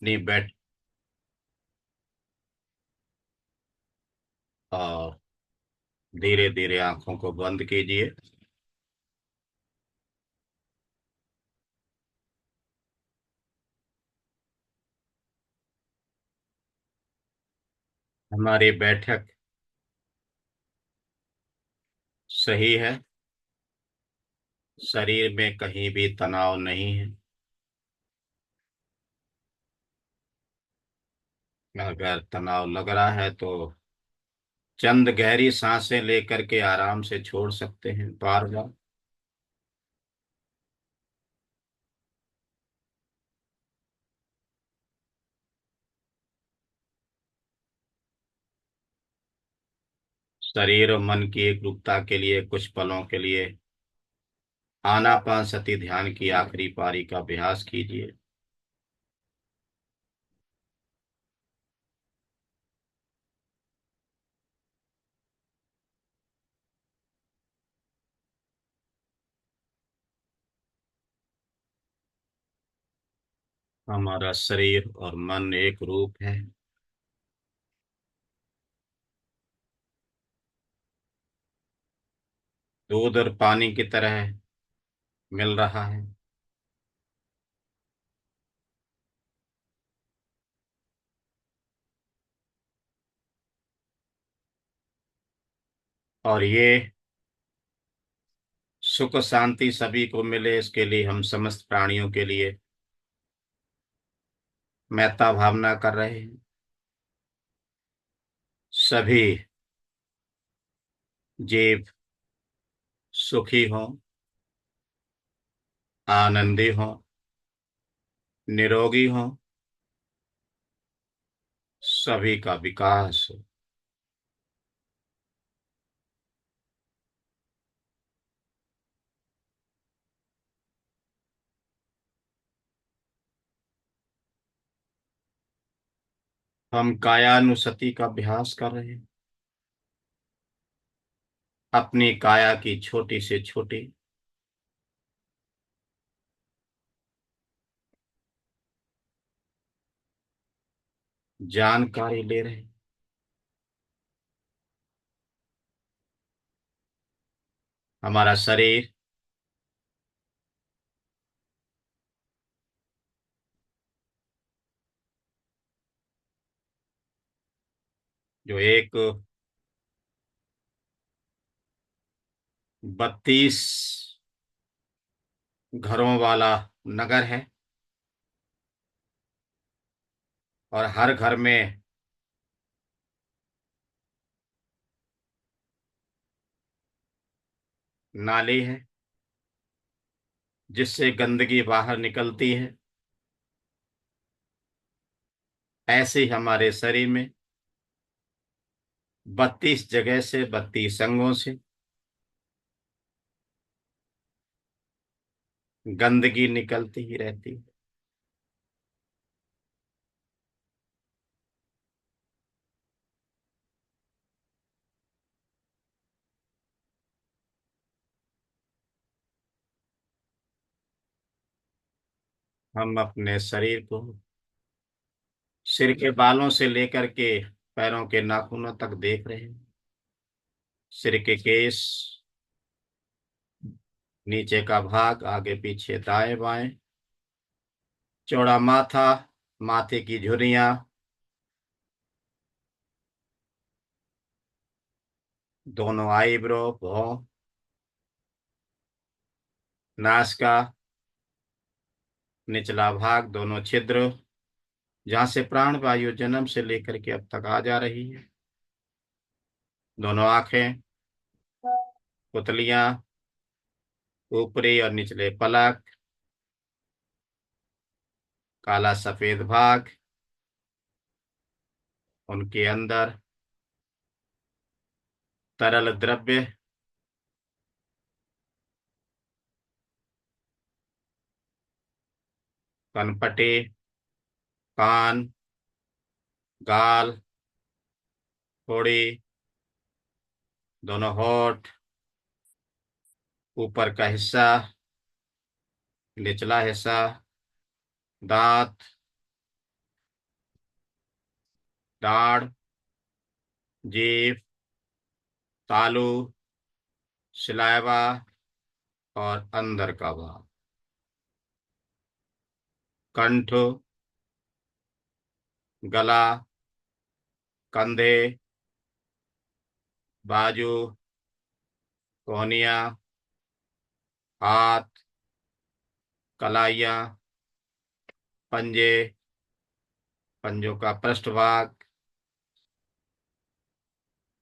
अपनी बैठ और धीरे धीरे आंखों को बंद कीजिए। हमारी बैठक सही है। शरीर में कहीं भी तनाव नहीं है। अगर तनाव लग रहा है तो चंद गहरी सांसें लेकर के आराम से छोड़ सकते हैं बार बार। शरीर और मन की एकरूपता के लिए कुछ पलों के लिए आनापानसति ध्यान की आखिरी पारी का अभ्यास कीजिए। हमारा शरीर और मन एक रूप है। दूध और पानी की तरह मिल रहा है। और ये सुख शांति सभी को मिले, इसके लिए हम समस्त प्राणियों के लिए मेहता भावना कर रहे हैं। सभी जीव सुखी हों, आनंदी हों, निरोगी हों, सभी का विकास हो। हम कायानुसति का अभ्यास कर रहे हैं। अपनी काया की छोटी से छोटी जानकारी ले रहे हैं। हमारा शरीर जो एक 32 घरों वाला नगर है, और हर घर में नाली है जिससे गंदगी बाहर निकलती है। ऐसे ही हमारे शरीर में 32 जगह से 32 अंगों से गंदगी निकलती ही रहती है। हम अपने शरीर को सिर के बालों से लेकर के पैरों के नाखूनों तक देख रहे हैं। सिर के केस, नीचे का भाग, आगे पीछे दाएं बाएं, चौड़ा माथा, माथे की झुर्रियां, दोनों आईब्रो, भौं, नासिका, निचला भाग, दोनों छिद्र, जहां से प्राण वायु जन्म से लेकर के अब तक आ जा रही है। दोनों आंखें, पुतलियां, ऊपरी और निचले पलक, काला सफेद भाग, उनके अंदर तरल द्रव्य, कनपटे, कान, गाल, थोड़ी, दोनों होठ, ऊपर का हिस्सा, निचला हिस्सा, दांत, दाढ़, जीभ, तालू, सलाइवा और अंदर का भाग। कंठ, गला, कंधे, बाजू, कोहनिया, हाथ, कलाइयाँ, पंजे, पंजों का पृष्ठभाग,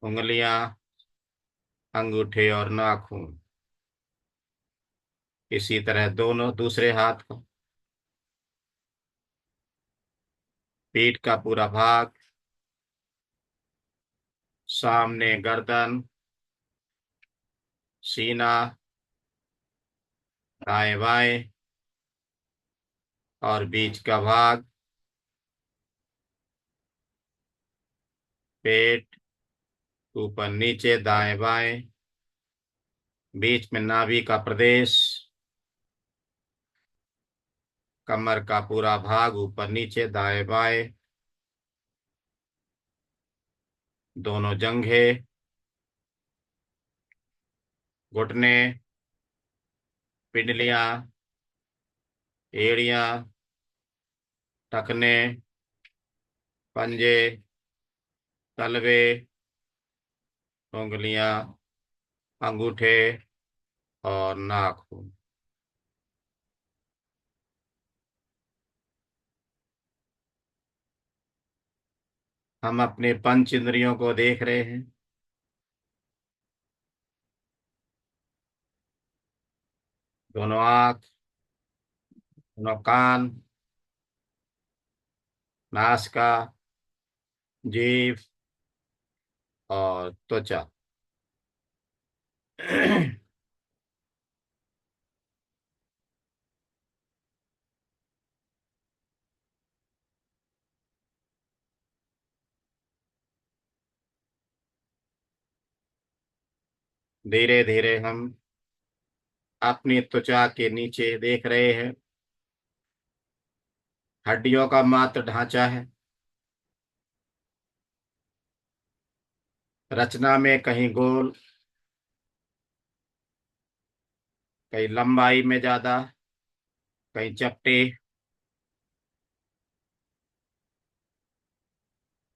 उंगलियां, अंगूठे और नाखून। इसी तरह दोनों दूसरे हाथ का, पीठ का पूरा भाग, सामने गर्दन, सीना, दाएं बाएं और बीच का भाग, पेट, ऊपर नीचे दाएं बाएं, बीच में नाभि का प्रदेश, कमर का पूरा भाग ऊपर नीचे दाएं बाएं, दोनों जंघे, घुटने, पिंडलियां, एड़ियां, टखने, पंजे, तलवे, उंगलियां, अंगूठे और नाखून। हम अपने पंच इंद्रियों को देख रहे हैं। दोनों आंख, दोनों कान, नासिका, जीभ और त्वचा। धीरे धीरे हम अपनी त्वचा के नीचे देख रहे हैं। हड्डियों का मात्र ढांचा है। रचना में कहीं गोल, कहीं लंबाई में ज्यादा, कहीं चपटे,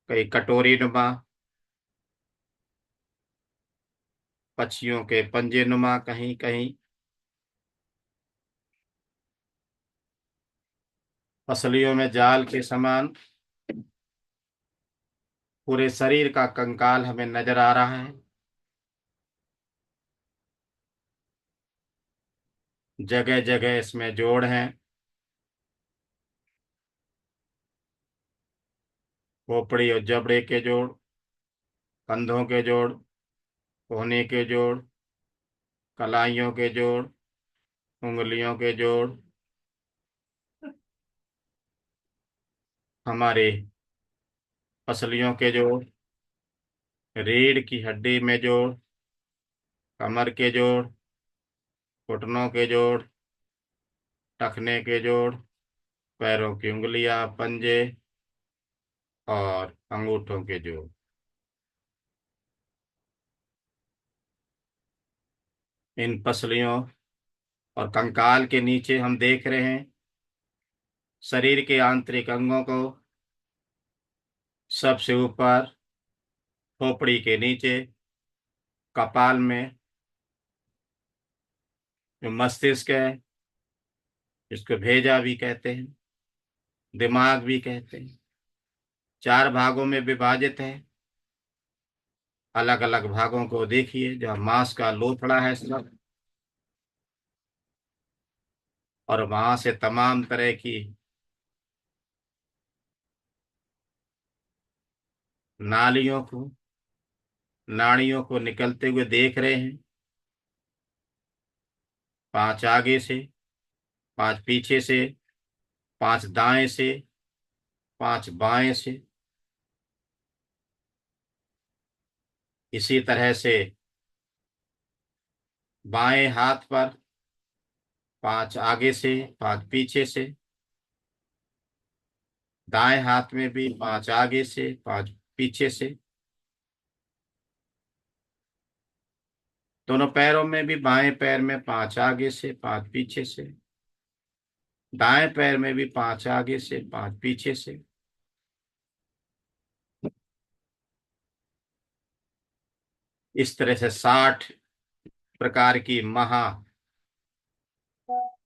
कहीं कटोरी नुमा, पक्षियों के पंजे नुमा कहीं कहीं, पसलियों में जाल के समान। पूरे शरीर का कंकाल हमें नजर आ रहा है। जगह जगह इसमें जोड़ हैं। खोपड़ी और जबड़े के जोड़, कंधों के जोड़, कोहनी के जोड़, कलाइयों के जोड़, उंगलियों के जोड़, हमारे पसलियों के जोड़, रीढ़ की हड्डी में जोड़, कमर के जोड़, घुटनों के जोड़, टखने के जोड़, पैरों की उंगलियां, पंजे और अंगूठों के जोड़। इन पसलियों और कंकाल के नीचे हम देख रहे हैं शरीर के आंतरिक अंगों को। सबसे ऊपर खोपड़ी के नीचे कपाल में जो मस्तिष्क है, इसको भेजा भी कहते हैं, दिमाग भी कहते हैं, चार भागों में विभाजित है। अलग अलग भागों को देखिए, जहाँ मांस का लोथड़ा है सब, और वहां से तमाम तरह की नालियों को, नाड़ियों को निकलते हुए देख रहे हैं। पांच आगे से, पांच पीछे से, पांच दाएं से, पांच बाएं से। इसी तरह से बाएं हाथ पर पांच आगे से, पांच पीछे से, दाएं हाथ में भी 5 आगे से, 5 पीछे से। दोनों पैरों में भी, बाएं पैर में 5 आगे से, 5 पीछे से। दाएं पैर में भी 5 आगे से, 5 पीछे से। इस तरह से 60 प्रकार की महा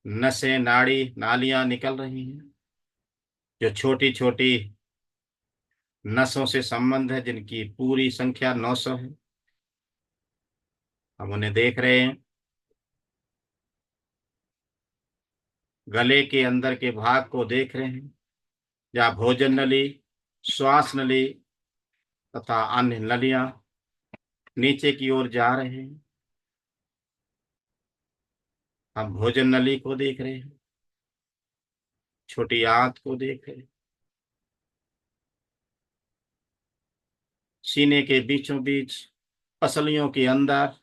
नसें, नाड़ी, नालियां निकल रही हैं, जो छोटी छोटी नसों से संबंध है, जिनकी पूरी संख्या 900 है। हम उन्हें देख रहे हैं। गले के अंदर के भाग को देख रहे हैं, जहाँ भोजन नली, श्वास नली तथा अन्य नलियां नीचे की ओर जा रहे हैं। हम भोजन नली को देख रहे हैं, छोटी आंत को देख रहे हैं, सीने के बीचों बीच पसलियों के अंदर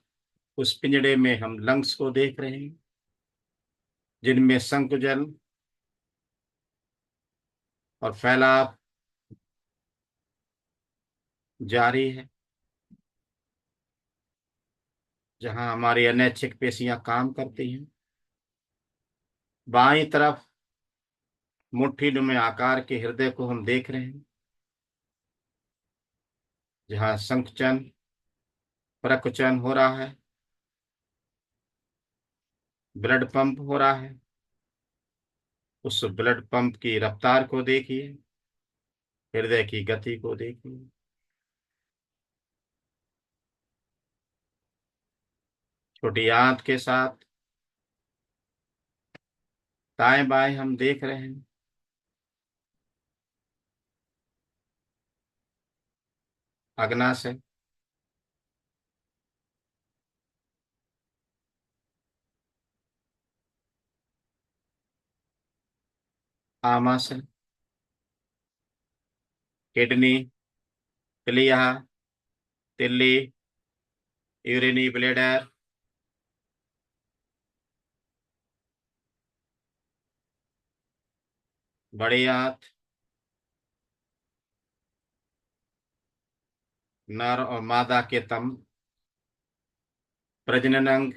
उस पिंजड़े में हम लंग्स को देख रहे हैं, जिनमें संकुचन और फैलाव जारी है, जहां हमारी अनैच्छिक पेशियां काम करती हैं। बाईं तरफ मुट्ठी में आकार के हृदय को हम देख रहे हैं, जहां संकुचन, प्रकुचन हो रहा है, ब्लड पंप हो रहा है। उस ब्लड पंप की रफ्तार को देखिए, हृदय की गति को देखिए। छोटी आंत के साथ दाएं बाएं हम देख रहे हैं। अग्नाशय, आमाशय, किडनी, प्लीहा, तिल्ली, यूरिनी ब्लेडर, बड़ी आंत, नर और मादा के तंब, प्रजनन अंग,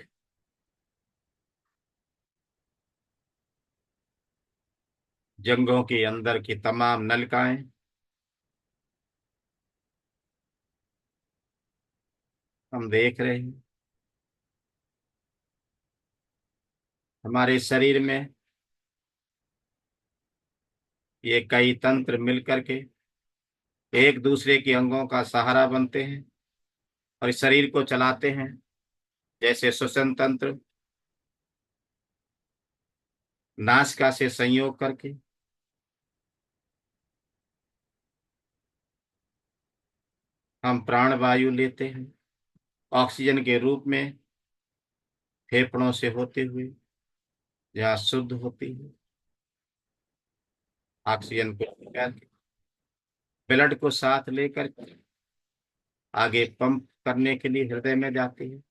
जंघों के अंदर की तमाम नलिकाएं, हम देख रहे हैं। हमारे शरीर में ये कई तंत्र मिलकर के एक दूसरे के अंगों का सहारा बनते हैं और इस शरीर को चलाते हैं, जैसे श्वसन तंत्र नासिका से संयोग करके हम प्राण वायु लेते हैं, ऑक्सीजन के रूप में फेफड़ों से होते हुए, जहाँ शुद्ध होती है, ऑक्सीजन को लेकर के ब्लड को साथ लेकर के आगे पंप करने के लिए हृदय में जाती है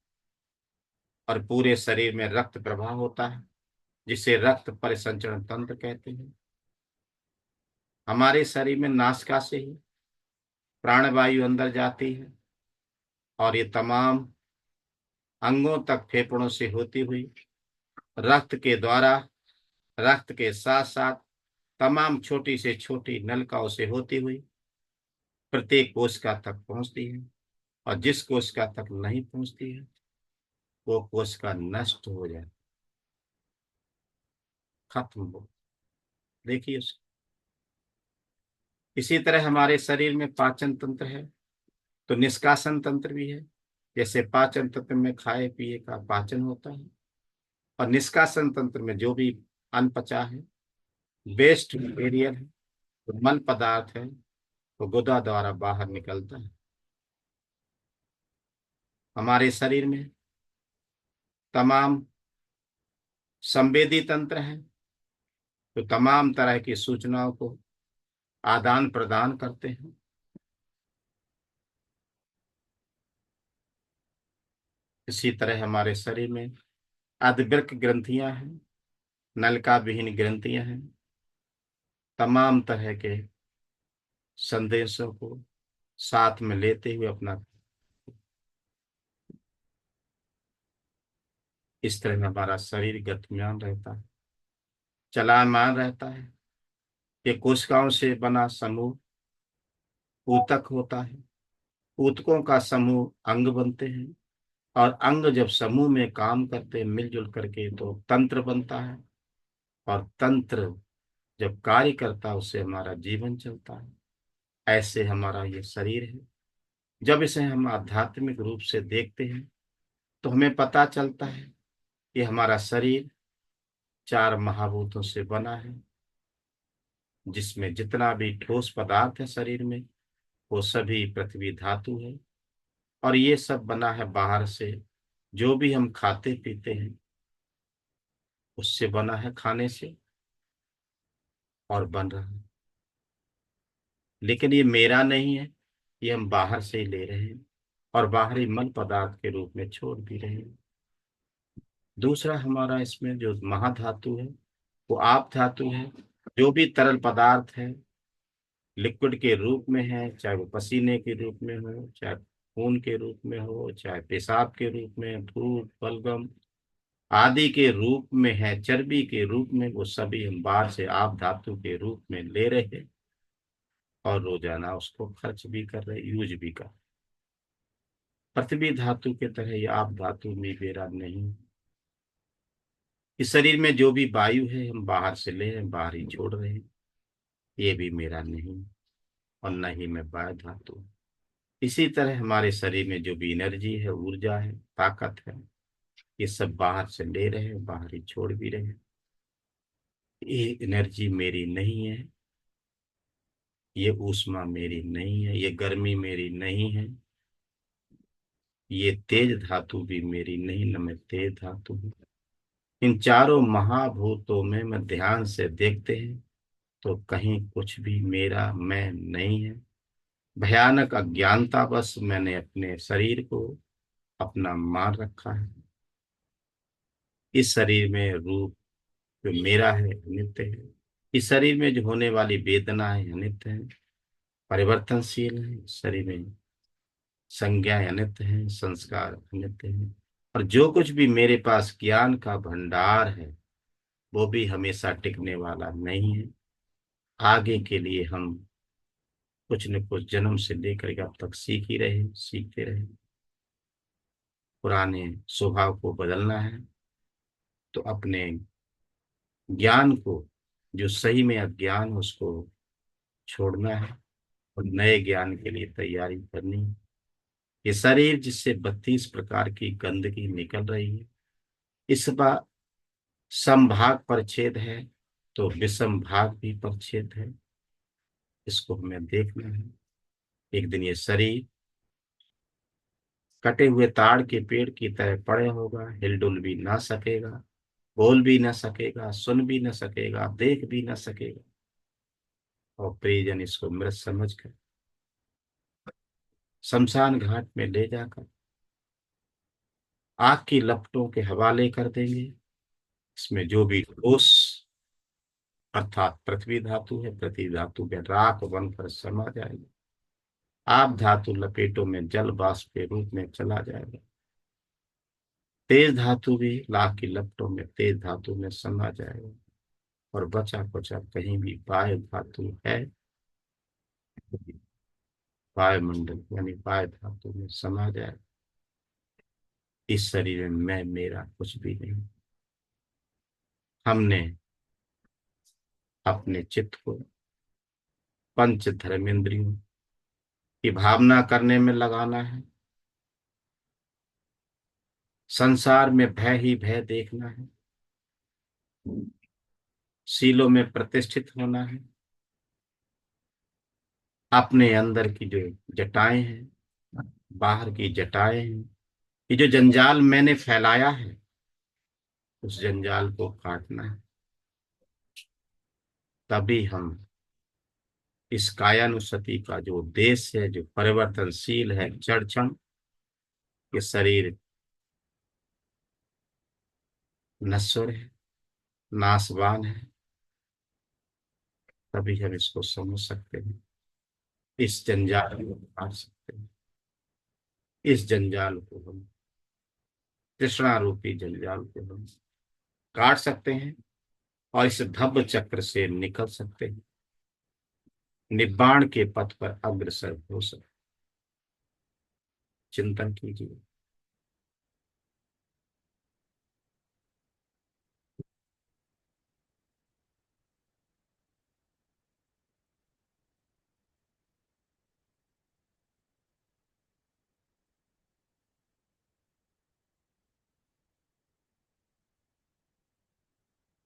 और पूरे शरीर में रक्त प्रवाह होता है, जिसे रक्त परिसंचरण तंत्र कहते हैं। हमारे शरीर में नासिका से ही प्राणवायु अंदर जाती है और ये तमाम अंगों तक फेफड़ों से होती हुई रक्त के द्वारा, रक्त के साथ साथ तमाम छोटी से छोटी नलिकाओं से होती हुई प्रत्येक कोशिका तक पहुंचती है। और जिस कोशिका तक नहीं पहुंचती है, वो कोशिका नष्ट हो जाए, खत्म हो। देखिए उसको। इसी तरह हमारे शरीर में पाचन तंत्र है, तो निष्कासन तंत्र भी है। जैसे पाचन तंत्र में खाए पिए का पाचन होता है, और निष्कासन तंत्र में जो भी अनपचा है, वेस्ट मटेरियल है, तो मल पदार्थ है, तो गुदा द्वारा बाहर निकलता है। हमारे शरीर में तमाम संवेदी तंत्र हैं, तो तमाम तरह की सूचनाओं को आदान प्रदान करते हैं। इसी तरह हमारे शरीर में अधवृक्क ग्रंथियां हैं, नलिका विहीन ग्रंथियां हैं, तमाम तरह के संदेशों को साथ में लेते हुए अपना इस तरह हमारा शरीर गतिमान रहता है, चलायमान रहता है। ये कोशिकाओं से बना समूह ऊतक होता है। ऊतकों का समूह अंग बनते हैं, और अंग जब समूह में काम करते हैं मिलजुल करके तो तंत्र बनता है, और तंत्र जब कार्य करता है उससे हमारा जीवन चलता है। ऐसे हमारा ये शरीर है। जब इसे हम आध्यात्मिक रूप से देखते हैं तो हमें पता चलता है कि हमारा शरीर चार महाभूतों से बना है, जिसमें जितना भी ठोस पदार्थ है शरीर में वो सभी पृथ्वी धातु है। और ये सब बना है बाहर से, जो भी हम खाते पीते हैं उससे बना है, खाने से, और बन रहा है। लेकिन ये मेरा नहीं है, ये हम बाहर से ही ले रहे हैं और बाहरी मल पदार्थ के रूप में छोड़ भी रहे हैं। दूसरा हमारा इसमें जो महाधातु है वो आप धातु है। जो भी तरल पदार्थ है लिक्विड के रूप में है, चाहे वो पसीने के रूप में हो, चाहे खून के रूप में हो, चाहे पेशाब के रूप में, धूप बलगम आदि के रूप में है, चर्बी के रूप में, वो सभी हम बाहर से आप धातु के रूप में ले रहे हैं और रोजाना उसको खर्च भी कर रहे, यूज भी कर। पृथ्वी धातु के तरह ये आप धातु में मेरा नहीं। इस शरीर में जो भी वायु है हम बाहर से ले रहे हैं, बाहर ही छोड़ रहे हैं, ये भी मेरा नहीं, और न ही मैं वायु धातु। इसी तरह हमारे शरीर में जो भी एनर्जी है, ऊर्जा है, ताकत है, ये सब बाहर से ले रहे हैं, बाहर ही छोड़ भी रहे हैं। ये एनर्जी मेरी नहीं है, ये ऊष्मा मेरी नहीं है, ये गर्मी मेरी नहीं है, ये तेज धातु भी मेरी नहीं, न मैं तेज धातु हूँ। इन चारों महाभूतों में मैं ध्यान से देखते हैं तो कहीं कुछ भी मेरा मैं नहीं है। भयानक अज्ञानता बस मैंने अपने शरीर को अपना मान रखा है। इस शरीर में रूप जो मेरा है अनित्य है। इस शरीर में जो होने वाली वेदना है अनित्य है, परिवर्तनशील है। इस शरीर में संज्ञा अनित्य है, संस्कार अनित्य है। और जो कुछ भी मेरे पास ज्ञान का भंडार है वो भी हमेशा टिकने वाला नहीं है। आगे के लिए हम कुछ न कुछ जन्म से लेकर के अब तक सीख ही रहे, सीखते रहे। पुराने स्वभाव को बदलना है तो अपने ज्ञान को, जो सही में अज्ञान है, उसको छोड़ना है और नए ज्ञान के लिए तैयारी करनी है। ये शरीर जिससे 32 प्रकार की गंदगी निकल रही है, इस बार समभाग परिच्छेद है तो विषम भाग भी परिच्छेद है। इसको हमें देखना है। एक दिन ये शरीर कटे हुए ताड़ के पेड़ की तरह पड़े होगा, हिलडुल भी ना सकेगा, बोल भी ना सकेगा, सुन भी ना सकेगा, देख भी ना सकेगा। और प्रियजन इसको मृत समझकर शमशान घाट में ले जाकर आग की लपटों के हवाले कर देंगे। इसमें जो भी ठोस अर्थात पृथ्वी धातु है, पृथ्वी धातु के राख बनकर समा जाएगी। आप धातु लपेटों में जल वाष्प के रूप में चला जाएगा। तेज धातु भी लाख की लपटों में तेज धातु में समा जाएगा। और बचा कुचा कहीं भी वायु धातु है, वायुमंडल यानी वायु धातु में समा जाए। इस शरीर में मैं मेरा कुछ भी नहीं। हमने अपने चित्त को पंच धर्मेंद्रियों की भावना करने में लगाना है। संसार में भय ही भय देखना है। शीलों में प्रतिष्ठित होना है। अपने अंदर की जो जटाएं हैं, बाहर की जटाएं हैं, ये जो जंजाल मैंने फैलाया है उस जंजाल को काटना है। तभी हम इस कायानुसति का जो उद्देश्य है, जो परिवर्तनशील है, क्षण क्षण ये शरीर नश्वर है, नाशवान है, तभी हम इसको समझ सकते हैं। इस जंजाल को काट सकते हैं। इस जंजाल को हम, तृष्णा रूपी जंजाल को हम काट सकते हैं और इस भव चक्र से निकल सकते हैं, निब्बाण के पथ पर अग्रसर हो सकते। चिंतन कीजिए।